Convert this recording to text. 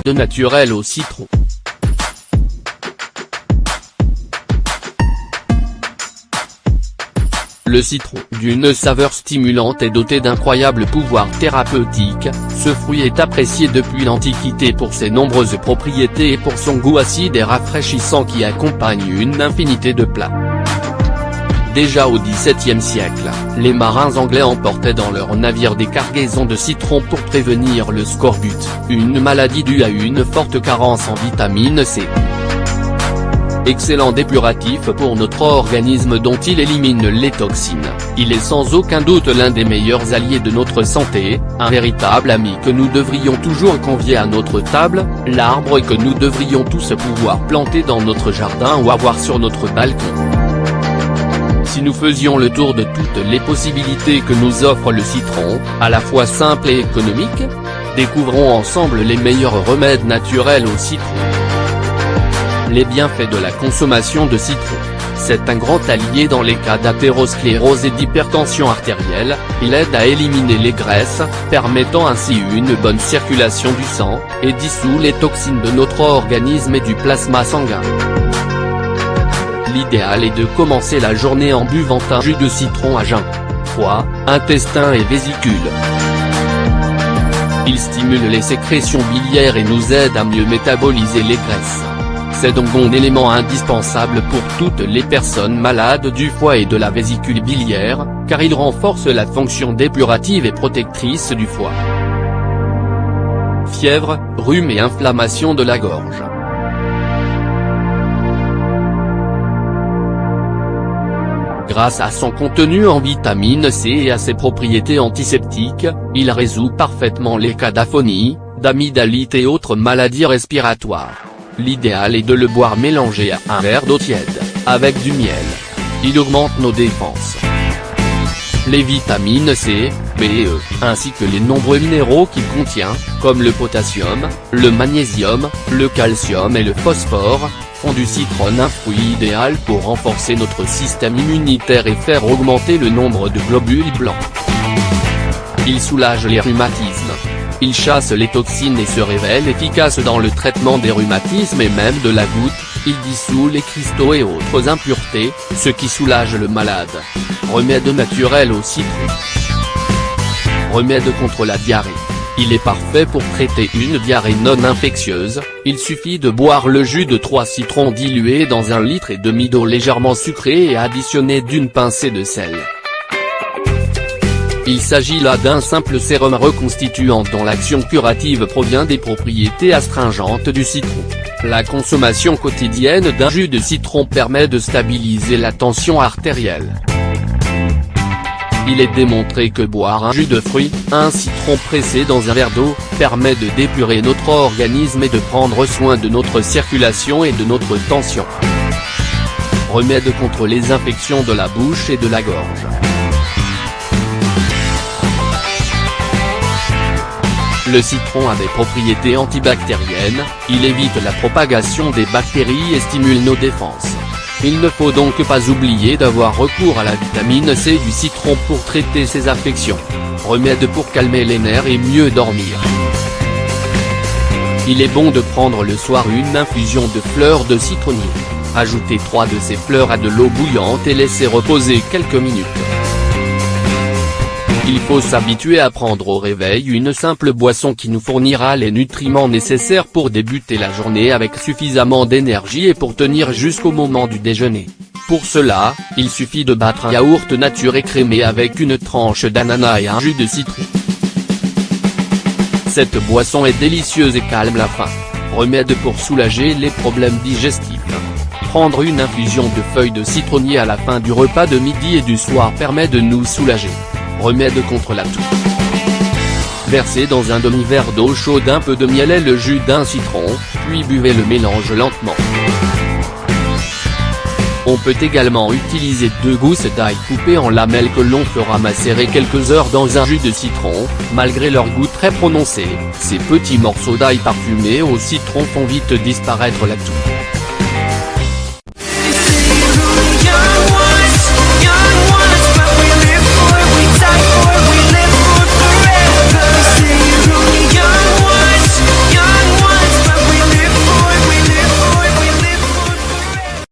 De naturel au citron. Le citron, d'une saveur stimulante et doté d'incroyables pouvoirs thérapeutiques, ce fruit est apprécié depuis l'Antiquité pour ses nombreuses propriétés et pour son goût acide et rafraîchissant qui accompagne une infinité de plats. Déjà au XVIIe siècle, les marins anglais emportaient dans leurs navires des cargaisons de citron pour prévenir le scorbut, une maladie due à une forte carence en vitamine C. Excellent dépuratif pour notre organisme dont il élimine les toxines, il est sans aucun doute l'un des meilleurs alliés de notre santé, un véritable ami que nous devrions toujours convier à notre table, l'arbre que nous devrions tous pouvoir planter dans notre jardin ou avoir sur notre balcon. Si nous faisions le tour de toutes les possibilités que nous offre le citron, à la fois simple et économique, découvrons ensemble les meilleurs remèdes naturels au citron. Les bienfaits de la consommation de citron. C'est un grand allié dans les cas d'athérosclérose et d'hypertension artérielle, il aide à éliminer les graisses, permettant ainsi une bonne circulation du sang, et dissout les toxines de notre organisme et du plasma sanguin. L'idéal est de commencer la journée en buvant un jus de citron à jeun. Foie, intestin et vésicules. Il stimule les sécrétions biliaires et nous aide à mieux métaboliser les graisses. C'est donc un élément indispensable pour toutes les personnes malades du foie et de la vésicule biliaire, car il renforce la fonction dépurative et protectrice du foie. Fièvre, rhume et inflammation de la gorge. Grâce à son contenu en vitamine C et à ses propriétés antiseptiques, il résout parfaitement les cas d'aphonie, d'amygdalite et autres maladies respiratoires. L'idéal est de le boire mélangé à un verre d'eau tiède, avec du miel. Il augmente nos défenses. Les vitamines C, B et E, ainsi que les nombreux minéraux qu'il contient, comme le potassium, le magnésium, le calcium et le phosphore, font du citron un fruit idéal pour renforcer notre système immunitaire et faire augmenter le nombre de globules blancs. Il soulage les rhumatismes. Il chasse les toxines et se révèle efficace dans le traitement des rhumatismes et même de la goutte, il dissout les cristaux et autres impuretés, ce qui soulage le malade. Remède naturel au citron. Remède contre la diarrhée. Il est parfait pour traiter une diarrhée non infectieuse, il suffit de boire le jus de 3 citrons dilués dans 1,5 litre d'eau légèrement sucrée et additionné d'une pincée de sel. Il s'agit là d'un simple sérum reconstituant dont l'action curative provient des propriétés astringentes du citron. La consommation quotidienne d'un jus de citron permet de stabiliser la tension artérielle. Il est démontré que boire un jus de fruits, un citron pressé dans un verre d'eau, permet de d'épurer notre organisme et de prendre soin de notre circulation et de notre tension. Remède contre les infections de la bouche et de la gorge. Le citron a des propriétés antibactériennes, il évite la propagation des bactéries et stimule nos défenses. Il ne faut donc pas oublier d'avoir recours à la vitamine C du citron pour traiter ces affections. Remède pour calmer les nerfs et mieux dormir. Il est bon de prendre le soir une infusion de fleurs de citronnier. Ajoutez 3 de ces fleurs à de l'eau bouillante et laissez reposer quelques minutes. Il faut s'habituer à prendre au réveil une simple boisson qui nous fournira les nutriments nécessaires pour débuter la journée avec suffisamment d'énergie et pour tenir jusqu'au moment du déjeuner. Pour cela, il suffit de battre un yaourt nature écrémé avec une tranche d'ananas et un jus de citron. Cette boisson est délicieuse et calme la faim. Remède pour soulager les problèmes digestifs. Prendre une infusion de feuilles de citronnier à la fin du repas de midi et du soir permet de nous soulager. Remède contre la toux. Versez dans un demi-verre d'eau chaude un peu de miel et le jus d'un citron, puis buvez le mélange lentement. On peut également utiliser 2 gousses d'ail coupées en lamelles que l'on fera macérer quelques heures dans un jus de citron. Malgré leur goût très prononcé, ces petits morceaux d'ail parfumés au citron font vite disparaître la toux.